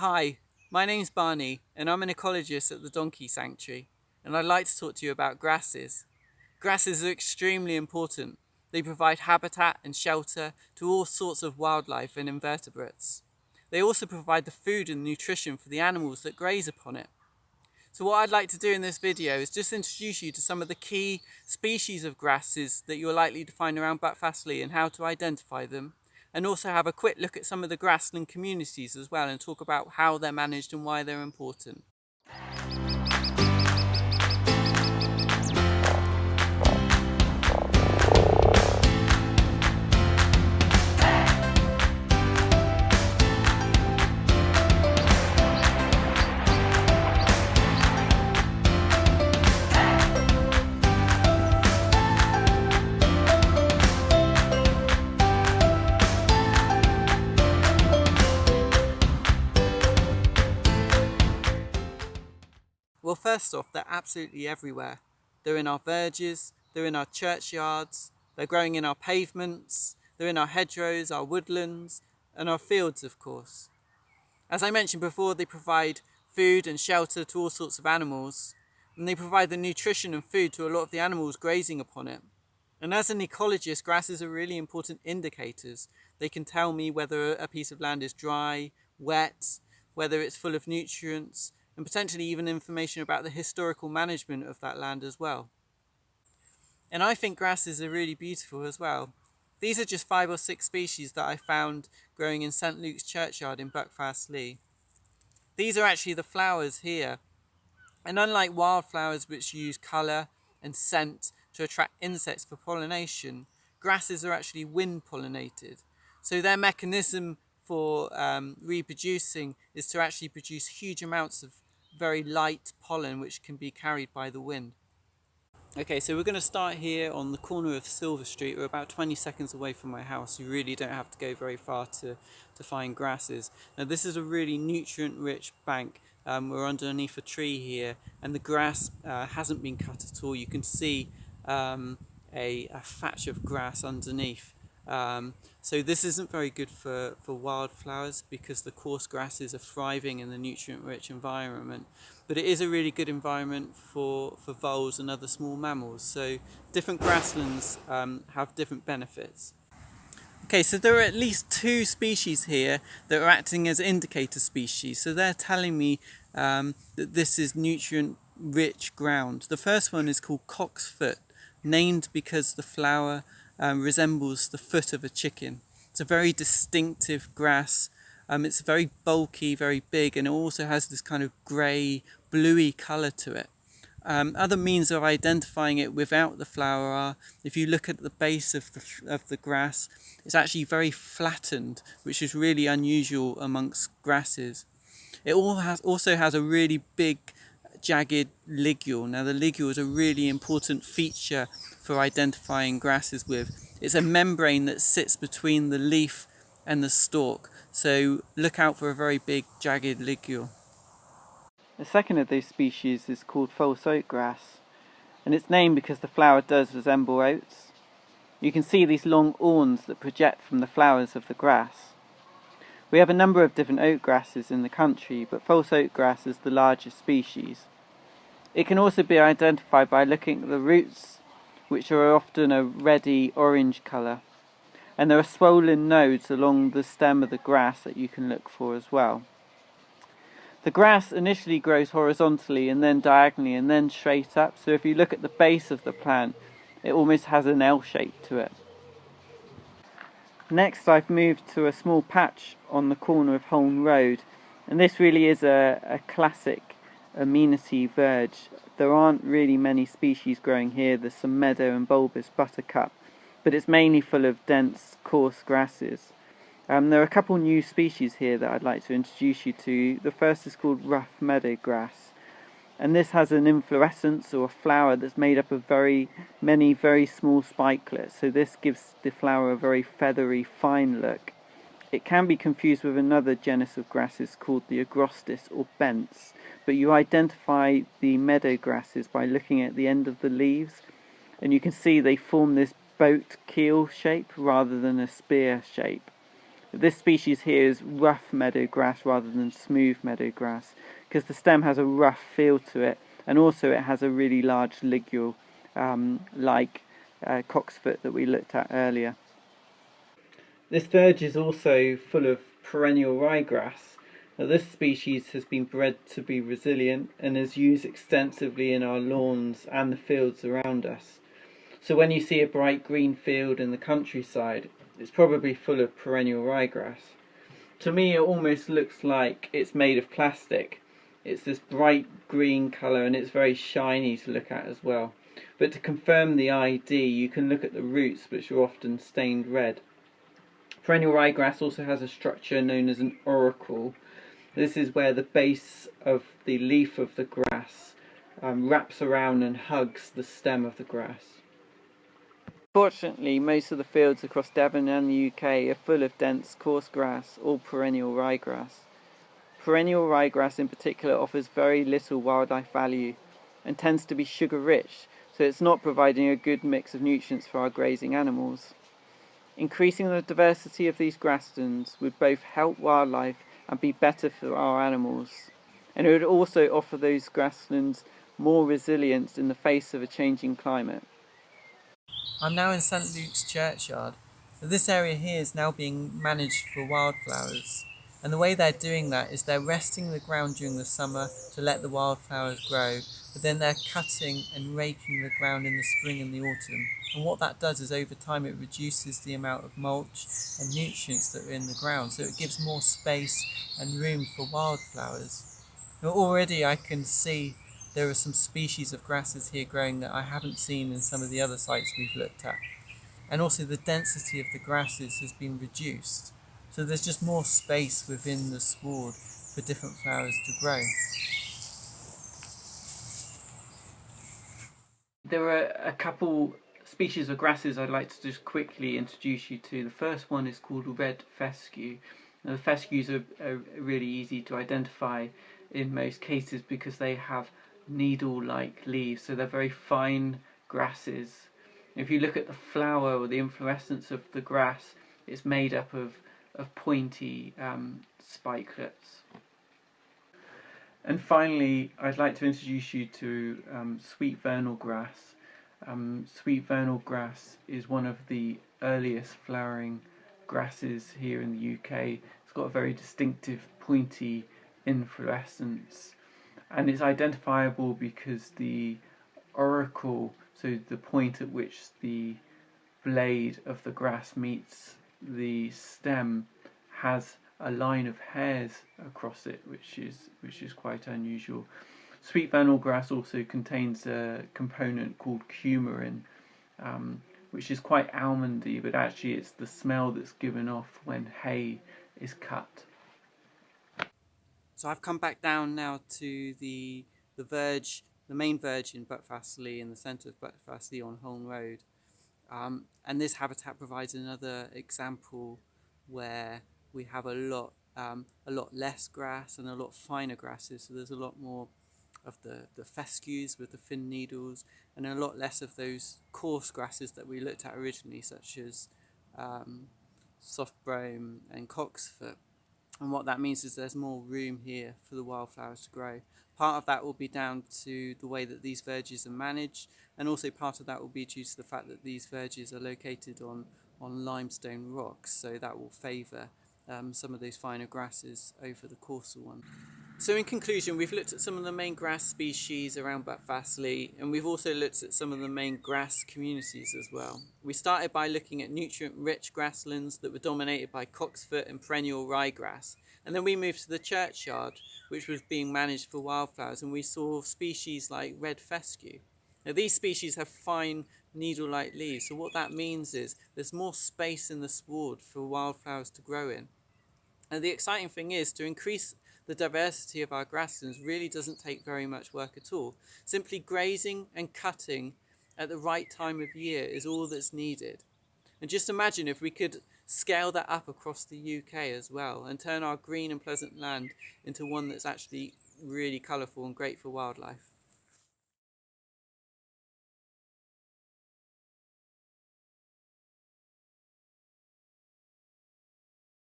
Hi, my name's Barney and I'm an ecologist at the Donkey Sanctuary, and I'd like to talk to you about grasses. Grasses are extremely important. They provide habitat and shelter to all sorts of wildlife and invertebrates. They also provide the food and nutrition for the animals that graze upon it. So what I'd like to do in this video is just introduce you to some of the key species of grasses that you're likely to find around Buckfastleigh and how to identify them, and also have a quick look at some of the grassland communities as well and talk about how they're managed and why they're important. Well, first off, they're absolutely everywhere. They're in our verges, they're in our churchyards, they're growing in our pavements, they're in our hedgerows, our woodlands, and our fields, of course. As I mentioned before, they provide food and shelter to all sorts of animals, and they provide the nutrition and food to a lot of the animals grazing upon it. And as an ecologist, grasses are really important indicators. They can tell me whether a piece of land is dry, wet, whether it's full of nutrients, and potentially even information about the historical management of that land as well. And I think grasses are really beautiful as well. These are just 5 or 6 species that I found growing in St Luke's churchyard in Buckfastleigh. These are actually the flowers here. And unlike wildflowers which use colour and scent to attract insects for pollination, grasses are actually wind pollinated. So their mechanism for reproducing is to actually produce huge amounts of very light pollen which can be carried by the wind. Okay, so we're going to start here on the corner of Silver Street. We're about 20 seconds away from my house. You really don't have to go very far to find grasses. Now this is a really nutrient rich bank. We're underneath a tree here and the grass hasn't been cut at all. You can see a thatch of grass underneath. So this isn't very good for wildflowers because the coarse grasses are thriving in the nutrient-rich environment. But it is a really good environment for voles and other small mammals. So different grasslands have different benefits. Okay, so there are at least 2 species here that are acting as indicator species. So they're telling me that this is nutrient-rich ground. The first one is called Cocksfoot, named because the flower resembles the foot of a chicken. It's a very distinctive grass. It's very bulky, very big, and it also has this kind of grey, bluey colour to it. Other means of identifying it without the flower are, if you look at the base of the grass, it's actually very flattened, which is really unusual amongst grasses. It also has a really big jagged ligule. Now the ligule is a really important feature for identifying grasses with. It's a membrane that sits between the leaf and the stalk, so look out for a very big jagged ligule. The second of those species is called false oat grass, and it's named because the flower does resemble oats. You can see these long awns that project from the flowers of the grass. We have a number of different oat grasses in the country, but false oat grass is the largest species. It can also be identified by looking at the roots, which are often a reddy orange colour, and there are swollen nodes along the stem of the grass that you can look for as well. The grass initially grows horizontally and then diagonally and then straight up, so if you look at the base of the plant, it almost has an L shape to it. Next I've moved to a small patch on the corner of Holme Road, and this really is a classic amenity verge. There aren't really many species growing here. There's some meadow and bulbous buttercup, but it's mainly full of dense, coarse grasses. There are a couple new species here that I'd like to introduce you to. The first is called rough meadow grass, and this has an inflorescence or a flower that's made up of many very small spikelets, so this gives the flower a very feathery, fine look. It can be confused with another genus of grasses called the agrostis or bents, but you identify the meadow grasses by looking at the end of the leaves, and you can see they form this boat keel shape rather than a spear shape. This species here is rough meadow grass rather than smooth meadow grass, because the stem has a rough feel to it, and also it has a really large ligule, like Cocksfoot that we looked at earlier. This verge is also full of Perennial Ryegrass. Now, this species has been bred to be resilient and is used extensively in our lawns and the fields around us. So when you see a bright green field in the countryside, it's probably full of Perennial Ryegrass. To me, it almost looks like it's made of plastic. It's this bright green colour and it's very shiny to look at as well. But to confirm the ID, you can look at the roots, which are often stained red. Perennial ryegrass also has a structure known as an auricle. This is where the base of the leaf of the grass wraps around and hugs the stem of the grass. Fortunately, most of the fields across Devon and the UK are full of dense coarse grass, or perennial ryegrass. Perennial ryegrass in particular offers very little wildlife value and tends to be sugar rich, so it's not providing a good mix of nutrients for our grazing animals. Increasing the diversity of these grasslands would both help wildlife and be better for our animals, and it would also offer those grasslands more resilience in the face of a changing climate. I'm now in St Luke's churchyard. This area here is now being managed for wildflowers, and the way they're doing that is they're resting the ground during the summer to let the wildflowers grow, but then they're cutting and raking the ground in the spring and the autumn. And what that does is over time it reduces the amount of mulch and nutrients that are in the ground, so it gives more space and room for wildflowers. Now already I can see there are some species of grasses here growing that I haven't seen in some of the other sites we've looked at. And also the density of the grasses has been reduced, so there's just more space within the sward for different flowers to grow. There are a couple species of grasses I'd like to just quickly introduce you to. The first one is called red fescue. Now, the fescues are really easy to identify in most cases because they have needle-like leaves, so they're very fine grasses. If you look at the flower or the inflorescence of the grass, it's made up of pointy spikelets. And finally, I'd like to introduce you to sweet vernal grass. Sweet vernal grass is one of the earliest flowering grasses here in the UK. It's got a very distinctive pointy inflorescence, and it's identifiable because the auricle, so the point at which the blade of the grass meets the stem, has a line of hairs across it, which is quite unusual. Sweet vernal grass also contains a component called coumarin, which is quite almondy, but actually it's the smell that's given off when hay is cut. So I've come back down now to the verge, the main verge in Butt Fastley, in the centre of Butt Fastley on Holme Road. And this habitat provides another example where we have a lot less grass and a lot finer grasses. So there's a lot more of the fescues with the thin needles, and a lot less of those coarse grasses that we looked at originally, such as soft brome and cocksfoot. And what that means is there's more room here for the wildflowers to grow. Part of that will be down to the way that these verges are managed, and also part of that will be due to the fact that these verges are located on limestone rocks, so that will favour some of those finer grasses over the coarser ones. So in conclusion, we've looked at some of the main grass species around Butt Fastley, and we've also looked at some of the main grass communities as well. We started by looking at nutrient-rich grasslands that were dominated by cocksfoot and perennial ryegrass, and then we moved to the churchyard, which was being managed for wildflowers, and we saw species like red fescue. Now these species have fine needle-like leaves, so what that means is there's more space in the sward for wildflowers to grow in. And the exciting thing is, to increase the diversity of our grasslands really doesn't take very much work at all. Simply grazing and cutting at the right time of year is all that's needed. And just imagine if we could scale that up across the UK as well and turn our green and pleasant land into one that's actually really colourful and great for wildlife.